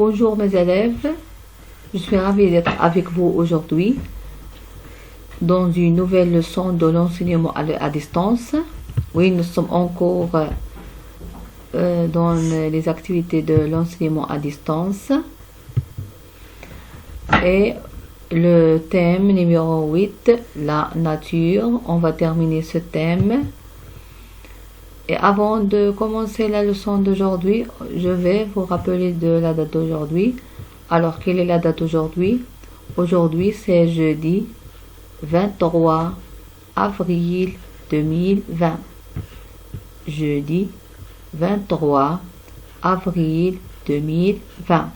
Bonjour mes élèves, je suis ravie d'être avec vous aujourd'hui dans une nouvelle leçon de l'enseignement à distance. Oui, nous sommes encore dans les activités de l'enseignement à distance. Et le thème numéro 8, la nature. On va terminer ce thème. Et avant de commencer la leçon d'aujourd'hui, je vais vous rappeler de la date d'aujourd'hui. Alors, quelle est la date d'aujourd'hui? Aujourd'hui, c'est jeudi 23 avril 2020. Jeudi 23 avril 2020.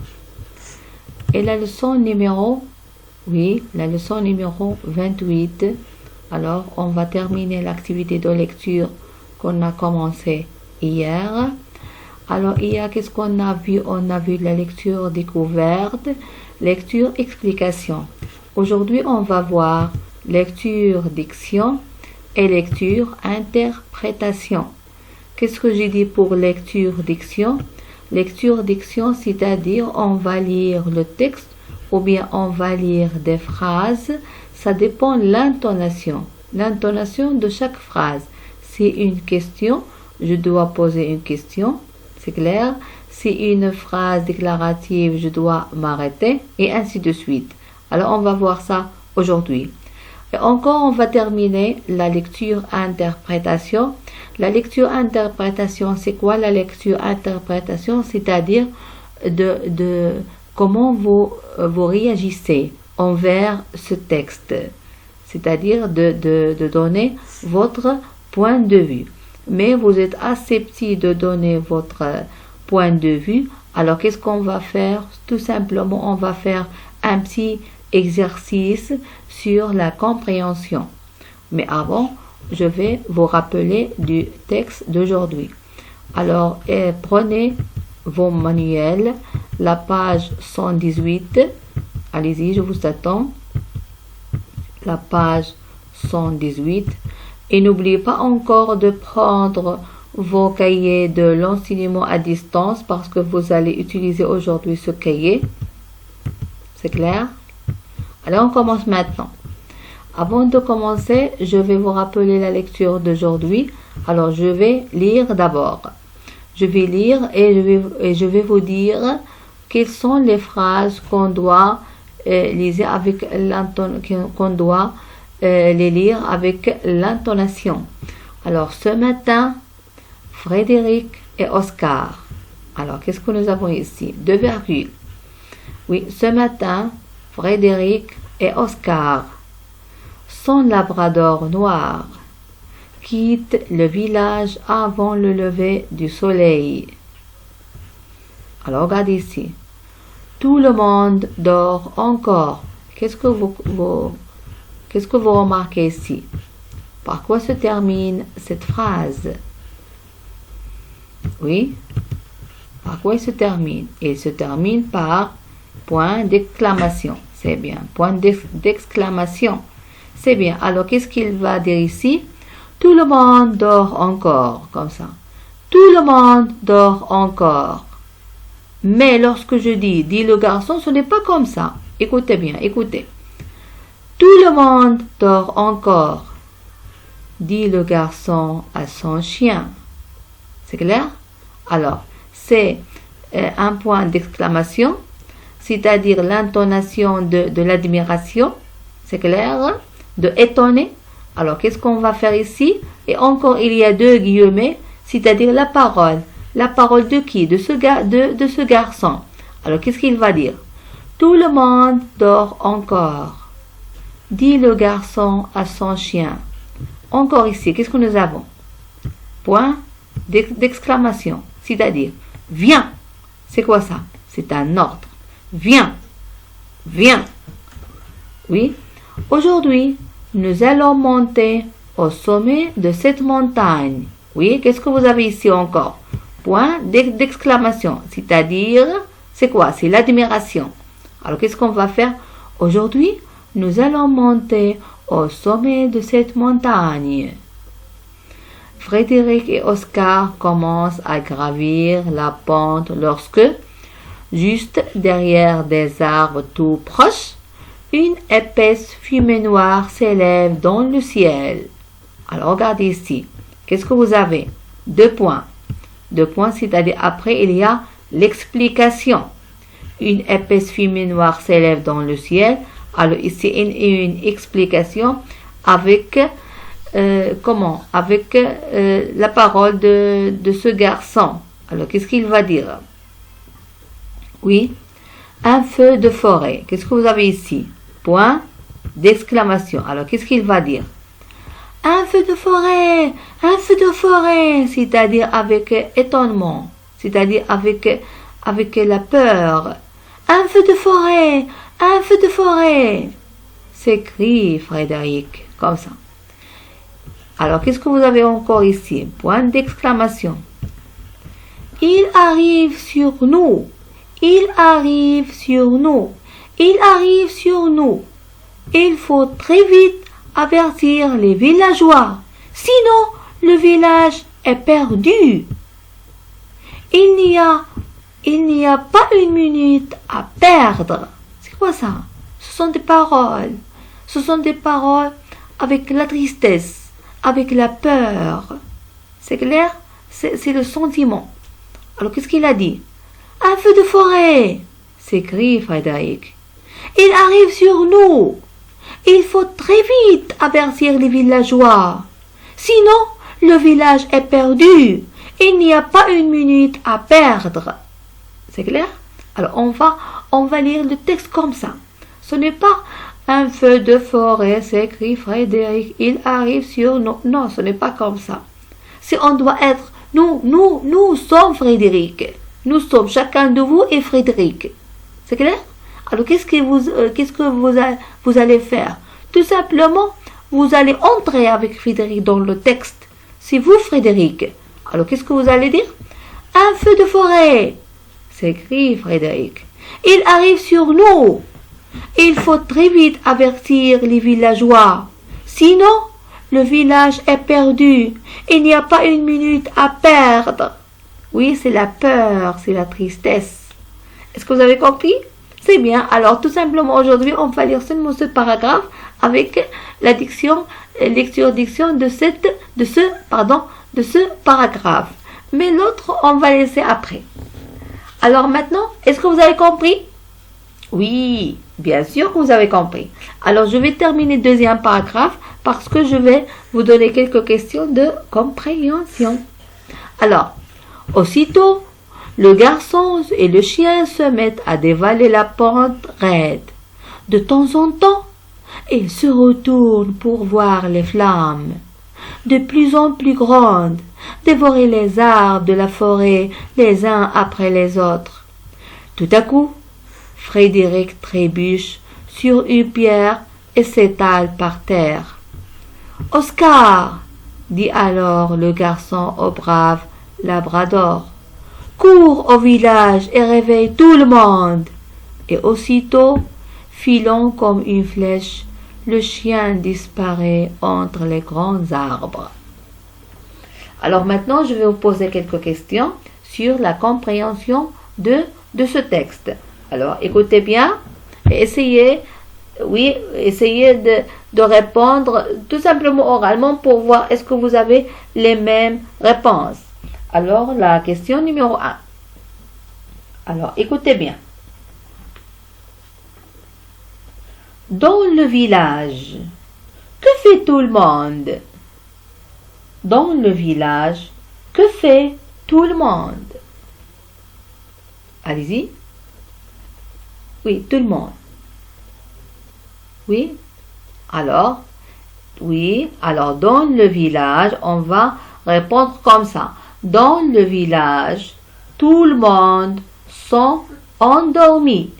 Et la leçon numéro 28. Alors, on va terminer l'activité de lecture qu'on a commencé hier. Alors, hier, qu'est-ce qu'on a vu? On a vu la lecture découverte, lecture explication. Aujourd'hui, on va voir lecture diction et lecture interprétation. Qu'est-ce que j'ai dit pour lecture diction? Lecture diction, c'est-à-dire on va lire le texte ou bien on va lire des phrases. Ça dépend de l'intonation de chaque phrase. C'est une question, je dois poser une question, c'est clair. C'est une phrase déclarative, je dois m'arrêter, et ainsi de suite. Alors, on va voir ça aujourd'hui. Et encore, on va terminer la lecture-interprétation. La lecture-interprétation, c'est quoi la lecture-interprétation? C'est-à-dire de comment vous réagissez envers ce texte. C'est-à-dire de donner votre point de vue. Mais vous êtes accepté de donner votre point de vue. Alors, qu'est-ce qu'on va faire? Tout simplement, on va faire un petit exercice sur la compréhension. Mais avant, je vais vous rappeler du texte d'aujourd'hui. Alors, prenez vos manuels, la page 118. Allez-y, je vous attends. La page 118. Et n'oubliez pas encore de prendre vos cahiers de l'enseignement à distance parce que vous allez utiliser aujourd'hui ce cahier. C'est clair? Alors, on commence maintenant. Avant de commencer, je vais vous rappeler la lecture d'aujourd'hui. Alors, je vais lire d'abord. Je vais lire et je vais vous dire quelles sont les phrases qu'on doit lire avec les lire avec l'intonation. Alors, ce matin, Frédéric et Oscar. Alors, qu'est-ce que nous avons ici? Deux virgules. Oui, ce matin, Frédéric et Oscar, son labrador noir, quittent le village avant le lever du soleil. Alors, regardez ici. Tout le monde dort encore. Qu'est-ce que vous remarquez ici? Par quoi se termine cette phrase? Oui, par quoi il se termine? Il se termine par point d'exclamation. C'est bien, point d'exclamation. C'est bien. Alors, qu'est-ce qu'il va dire ici? Tout le monde dort encore, comme ça. Tout le monde dort encore. Mais lorsque je dis le garçon, ce n'est pas comme ça. Écoutez bien, écoutez. Tout le monde dort encore, dit le garçon à son chien. C'est clair? Alors, c'est un point d'exclamation, c'est-à-dire l'intonation de l'admiration. C'est clair? De étonner. Alors, qu'est-ce qu'on va faire ici? Et encore, il y a deux guillemets, c'est-à-dire la parole. La parole de qui? De ce garçon. Alors, qu'est-ce qu'il va dire? Tout le monde dort encore, dit le garçon à son chien. Encore ici, qu'est-ce que nous avons? Point d'exclamation, c'est-à-dire viens. C'est quoi ça? C'est un ordre. Viens, viens. Oui. Aujourd'hui, nous allons monter au sommet de cette montagne. Oui, qu'est-ce que vous avez ici encore? Point d'exclamation, c'est-à-dire, c'est quoi? C'est l'admiration. Alors, qu'est-ce qu'on va faire? Aujourd'hui, nous allons monter au sommet de cette montagne. Frédéric et Oscar commencent à gravir la pente lorsque Juste derrière des arbres tout proches, une épaisse fumée noire s'élève dans le ciel. Alors regardez ici. Qu'est-ce que vous avez? 2 points. 2 points, c'est-à-dire après il y a l'explication. Une épaisse fumée noire s'élève dans le ciel. Alors ici une explication avec avec la parole de ce garçon. Alors qu'est-ce qu'il va dire? Oui, un feu de forêt. Qu'est-ce que vous avez ici? Point d'exclamation. Alors qu'est-ce qu'il va dire? Un feu de forêt, c'est-à-dire avec étonnement, c'est-à-dire avec la peur. Un feu de forêt, s'écrie Frédéric, comme ça. Alors, qu'est-ce que vous avez encore ici? Point d'exclamation. Il arrive sur nous, il arrive sur nous, il arrive sur nous. Il faut très vite avertir les villageois, sinon le village est perdu. Il n'y a pas une minute à perdre. C'est quoi ça? Ce sont des paroles. Ce sont des paroles avec la tristesse, avec la peur. C'est clair? C'est le sentiment. Alors qu'est-ce qu'il a dit? Un feu de forêt, s'écrie Frédéric. Il arrive sur nous. Il faut très vite avertir les villageois. Sinon, le village est perdu. Il n'y a pas une minute à perdre. C'est clair? Alors, on va lire le texte comme ça. Ce n'est pas un feu de forêt, s'écrie Frédéric. Il arrive sur nous. Non, ce n'est pas comme ça. Si on doit être, nous sommes Frédéric. Nous sommes, chacun de vous est Frédéric. C'est clair? Alors, qu'est-ce que vous allez faire? Tout simplement, vous allez entrer avec Frédéric dans le texte. C'est vous, Frédéric. Alors, qu'est-ce que vous allez dire? Un feu de forêt, s'écrie Frédéric. Il arrive sur nous. Il faut très vite avertir les villageois. Sinon, le village est perdu. Il n'y a pas une minute à perdre. Oui, c'est la peur, c'est la tristesse. Est-ce que vous avez compris? C'est bien. Alors, tout simplement, aujourd'hui, on va lire seulement ce paragraphe avec la lecture-diction de ce paragraphe. Mais l'autre, on va laisser après. Alors maintenant, est-ce que vous avez compris? Oui, bien sûr que vous avez compris. Alors, je vais terminer le deuxième paragraphe parce que je vais vous donner quelques questions de compréhension. Alors, aussitôt, le garçon et le chien se mettent à dévaler la pente raide. De temps en temps, ils se retournent pour voir les flammes, de plus en plus grandes, dévorer les arbres de la forêt les uns après les autres. Tout à coup, Frédéric trébuche sur une pierre et s'étale par terre. « Oscar !» dit alors le garçon au brave Labrador. « Cours au village et réveille tout le monde !» Et aussitôt, filant comme une flèche, le chien disparaît entre les grands arbres. Alors maintenant, je vais vous poser quelques questions sur la compréhension de ce texte. Alors, écoutez bien et essayez de répondre tout simplement oralement pour voir est-ce que vous avez les mêmes réponses. Alors, la question numéro 1. Alors, écoutez bien. Dans le village, que fait tout le monde? Dans le village, que fait tout le monde? Allez-y. Oui, tout le monde. Oui. Alors, dans le village, on va répondre comme ça. Dans le village, tout le monde sont endormis.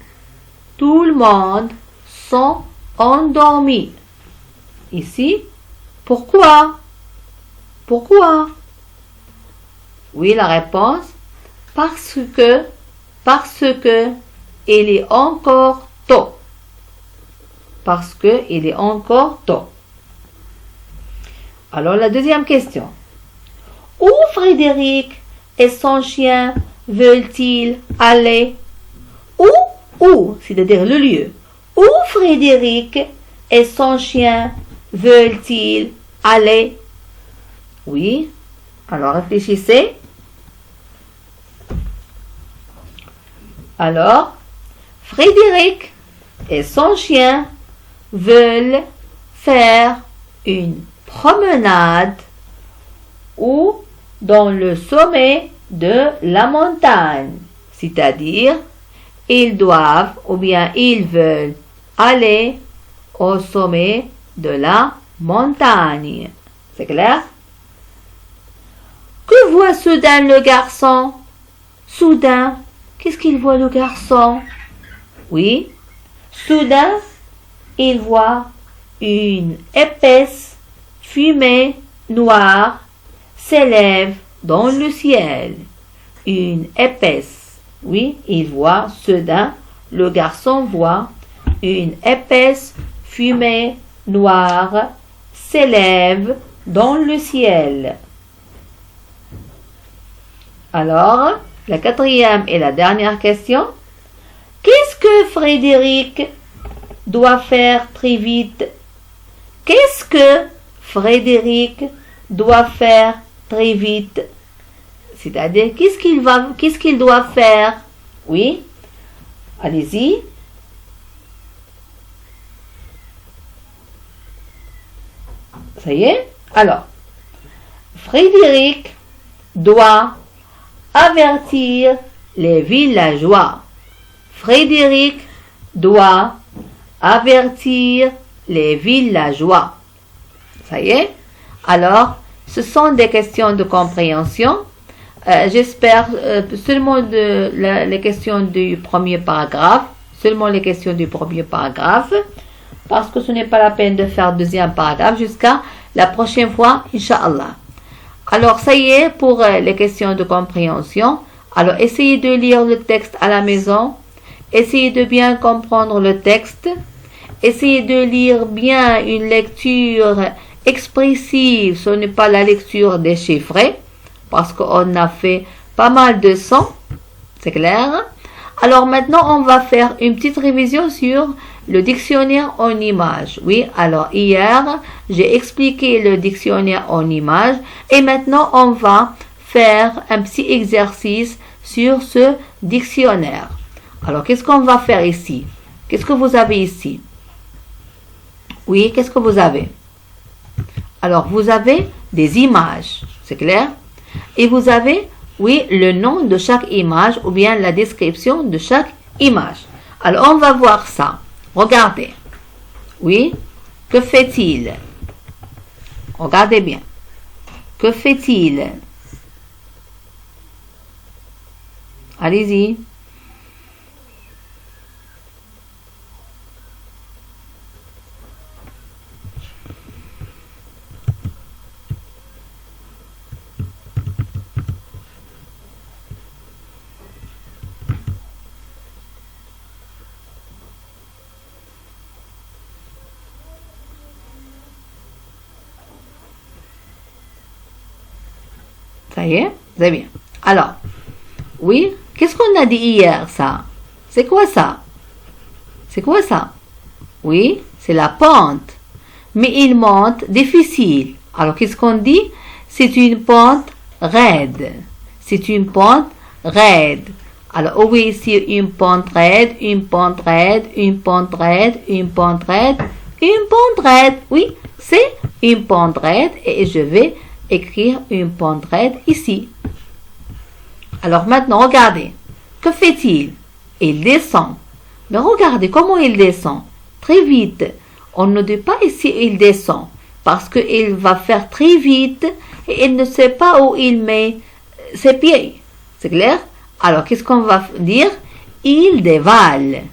Tout le monde sont endormis. Ici, pourquoi? Pourquoi? Oui, la réponse, parce que il est encore tôt. Parce que il est encore tôt. Alors, la deuxième question. Où Frédéric et son chien veulent-ils aller? Où, c'est-à-dire le lieu. Où Frédéric et son chien veulent-ils aller? Oui, alors réfléchissez. Alors, Frédéric et son chien veulent faire une promenade ou dans le sommet de la montagne, c'est-à-dire ils doivent ou bien ils veulent aller au sommet de la montagne. C'est clair? Que voit soudain le garçon? Soudain, qu'est-ce qu'il voit le garçon? Oui, soudain, il voit une épaisse fumée noire s'élève dans le ciel. Une épaisse, oui, il voit soudain, le garçon voit une épaisse fumée noire s'élève dans le ciel. Alors, la quatrième et la dernière question. Qu'est-ce que Frédéric doit faire très vite? Qu'est-ce que Frédéric doit faire très vite? C'est-à-dire, qu'est-ce qu'il doit faire? Oui, allez-y. Ça y est? Alors, Frédéric doit avertir les villageois. Frédéric doit avertir les villageois. Ça y est? Alors, ce sont des questions de compréhension. J'espère seulement les questions du premier paragraphe. Seulement les questions du premier paragraphe. Parce que ce n'est pas la peine de faire deuxième paragraphe jusqu'à la prochaine fois, Inch'Allah. Alors, ça y est pour les questions de compréhension. Alors, essayez de lire le texte à la maison. Essayez de bien comprendre le texte. Essayez de lire bien une lecture expressive. Ce n'est pas la lecture déchiffrée. Parce qu'on a fait pas mal de sons. C'est clair? Alors, maintenant, on va faire une petite révision sur le dictionnaire en images. Oui, alors hier, j'ai expliqué le dictionnaire en images et maintenant, on va faire un petit exercice sur ce dictionnaire. Alors, qu'est-ce qu'on va faire ici? Qu'est-ce que vous avez ici? Oui, qu'est-ce que vous avez? Alors, vous avez des images, c'est clair? Et vous avez, oui, le nom de chaque image ou bien la description de chaque image. Alors, on va voir ça. Regardez. Oui. Que fait-il? Regardez bien. Que fait-il? Allez-y. Ça y est? C'est bien. Alors, oui, qu'est-ce qu'on a dit hier, ça? C'est quoi ça? C'est quoi ça? Oui, c'est la pente. Mais il monte difficile. Alors, qu'est-ce qu'on dit? C'est une pente raide. C'est une pente raide. Alors, oui, c'est une pente raide, une pente raide, une pente raide, une pente raide, une pente raide. Oui, c'est une pente raide et je vais écrire une pente raide ici. Alors maintenant, regardez. Que fait-il? Il descend. Mais regardez comment il descend. Très vite. On ne dit pas ici il descend. Parce qu'il va faire très vite et il ne sait pas où il met ses pieds. C'est clair? Alors, qu'est-ce qu'on va dire? Il dévale.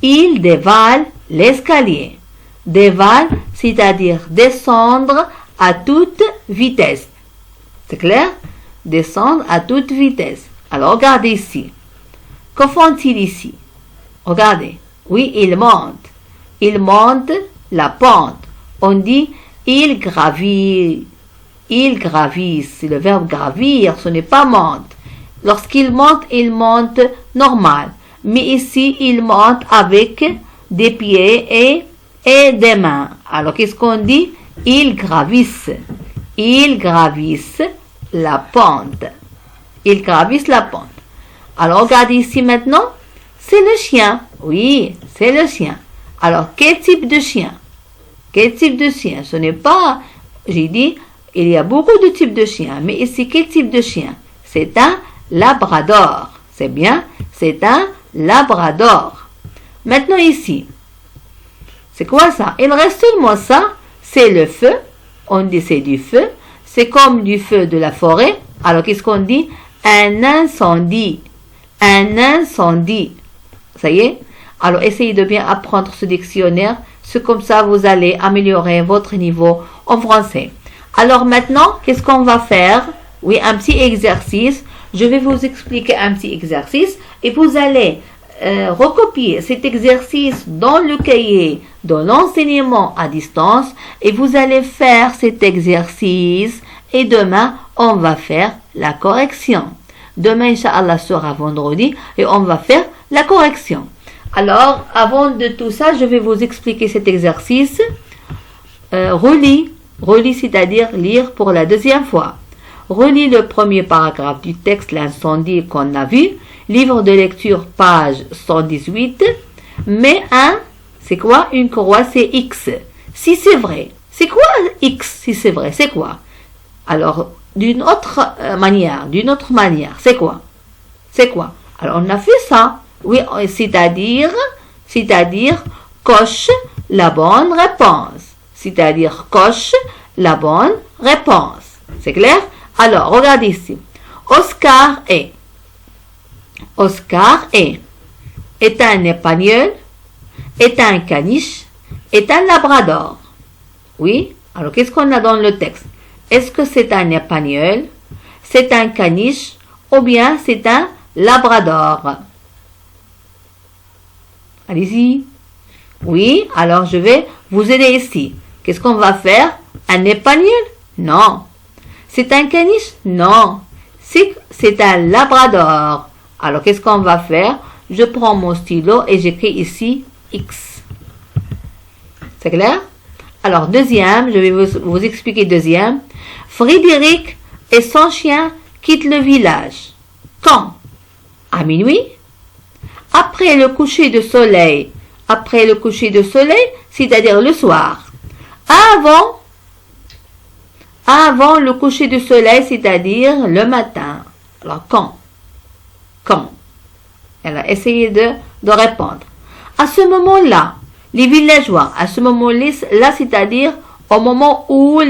Il dévale l'escalier. Dévale, c'est-à-dire descendre à toute vitesse. C'est clair? Descendre à toute vitesse. Alors, regardez ici. Que font-ils ici? Regardez. Oui, il monte. Il monte la pente. On dit il gravit. Il gravit. C'est le verbe gravir. Ce n'est pas monte. Lorsqu'il monte normal. mais ici, il monte avec des pieds et des mains. Alors, qu'est-ce qu'on dit? Ils gravissent. Ils gravissent la pente. Ils gravissent la pente. Alors, regardez ici maintenant. C'est le chien. Oui, c'est le chien. Alors, quel type de chien? Quel type de chien? Ce n'est pas... J'ai dit, il y a beaucoup de types de chiens. Mais ici, quel type de chien? C'est un labrador. C'est bien? C'est un labrador. Maintenant, ici. C'est quoi ça? Il reste seulement ça. C'est le feu. On dit c'est du feu. C'est comme du feu de la forêt. Alors, qu'est-ce qu'on dit? Un incendie. Un incendie. Ça y est? Alors, essayez de bien apprendre ce dictionnaire. C'est comme ça, vous allez améliorer votre niveau en français. Alors, maintenant, qu'est-ce qu'on va faire? Oui, un petit exercice. Je vais vous expliquer un petit exercice et vous allez recopier cet exercice dans le cahier de l'enseignement à distance et vous allez faire cet exercice et demain, on va faire la correction. Demain, Inch'Allah, sera vendredi et on va faire la correction. Alors, avant de tout ça, je vais vous expliquer cet exercice. Relis, c'est-à-dire lire pour la deuxième fois. Relis le premier paragraphe du texte, l'incendie qu'on a vu. Livre de lecture, page 118. Mais c'est quoi? Une croix, c'est X. Si c'est vrai. C'est quoi X si c'est vrai? C'est quoi? Alors, d'une autre manière, c'est quoi? C'est quoi? Alors, on a fait ça. Oui, c'est-à-dire, coche la bonne réponse. C'est-à-dire, coche la bonne réponse. C'est clair? Alors, regardez ici. Oscar est un espagnol, est un caniche, est un labrador. Oui? Alors, qu'est-ce qu'on a dans le texte? Est-ce que c'est un espagnol, c'est un caniche, ou bien c'est un labrador? Allez-y. Oui, alors je vais vous aider ici. Qu'est-ce qu'on va faire? Un espagnol? Non. C'est un caniche? Non. C'est un labrador. Alors, qu'est-ce qu'on va faire? Je prends mon stylo et j'écris ici X. C'est clair? Alors, deuxième, je vais vous expliquer deuxième. Frédéric et son chien quittent le village. Quand? À minuit? Après le coucher de soleil. Après le coucher de soleil, c'est-à-dire le soir. Avant le coucher du soleil, c'est-à-dire le matin. Alors, quand? Elle a essayé de répondre. À ce moment-là, les villageois, c'est-à-dire au moment où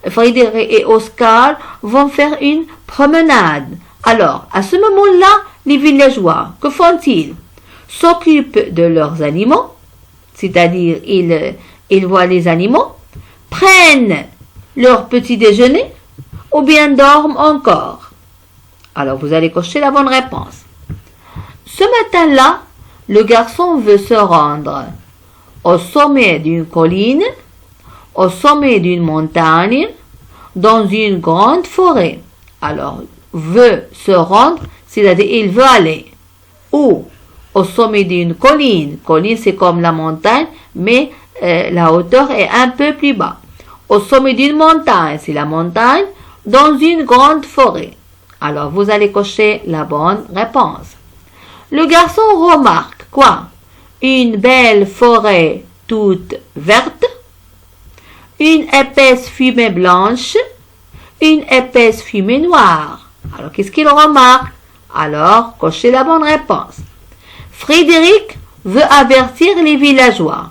Frédéric et Oscar vont faire une promenade. Alors, à ce moment-là, les villageois, que font-ils? S'occupent de leurs animaux, c'est-à-dire ils voient les animaux, prennent leur petit déjeuner ou bien dorment encore. Alors, vous allez cocher la bonne réponse. Ce matin-là, le garçon veut se rendre au sommet d'une colline, au sommet d'une montagne, dans une grande forêt. Alors, veut se rendre, c'est-à-dire il veut aller où? Au sommet d'une colline. Colline, c'est comme la montagne, mais la hauteur est un peu plus bas. Au sommet d'une montagne, c'est la montagne, dans une grande forêt. Alors, vous allez cocher la bonne réponse. Le garçon remarque quoi? Une belle forêt toute verte, une épaisse fumée blanche, une épaisse fumée noire. Alors, qu'est-ce qu'il remarque? Alors, cochez la bonne réponse. Frédéric veut avertir les villageois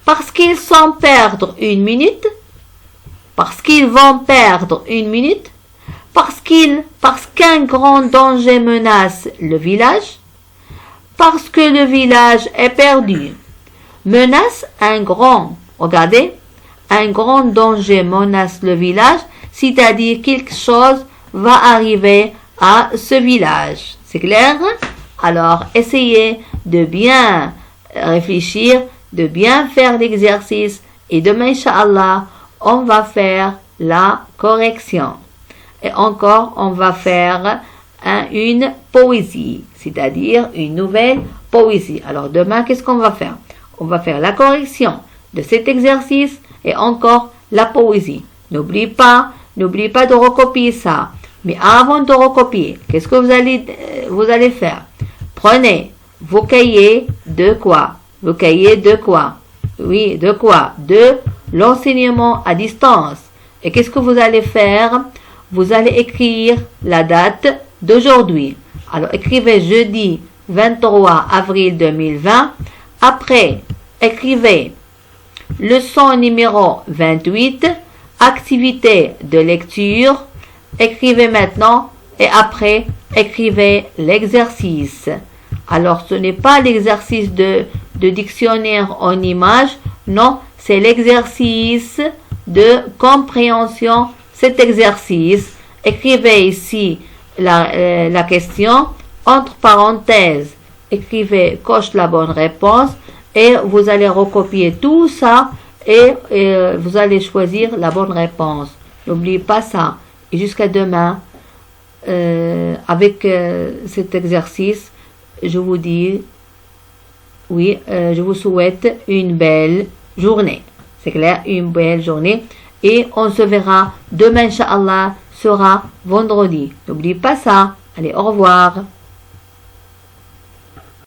parce qu'ils vont perdre une minute, parce qu'un grand danger menace le village, parce que le village est perdu. Menace un grand, regardez, un grand danger menace le village, c'est-à-dire quelque chose va arriver à ce village. C'est clair? Alors, essayez de bien réfléchir, de bien faire l'exercice et demain, Inch'Allah, on va faire la correction. Et encore, on va faire une poésie, c'est-à-dire une nouvelle poésie. Alors demain, qu'est-ce qu'on va faire? On va faire la correction de cet exercice et encore la poésie. N'oublie pas de recopier ça. Mais avant de recopier, qu'est-ce que vous allez faire? Prenez vos cahiers de quoi? Vos cahiers de quoi? Oui, de quoi? De l'enseignement à distance. Et qu'est-ce que vous allez faire? Vous allez écrire la date d'aujourd'hui. Alors, écrivez jeudi 23 avril 2020. Après, écrivez leçon numéro 28, activité de lecture. Écrivez maintenant et après, écrivez l'exercice. Alors, ce n'est pas l'exercice de dictionnaire en images, non, c'est l'exercice de compréhension. Cet exercice, écrivez ici la question, entre parenthèses, écrivez, coche la bonne réponse et vous allez recopier tout ça et vous allez choisir la bonne réponse. N'oubliez pas ça. Et jusqu'à demain, avec cet exercice, je vous dis, oui, je vous souhaite une belle journée. C'est clair, une belle journée. Et on se verra demain, Inch'Allah, sera vendredi. N'oubliez pas ça. Allez, au revoir.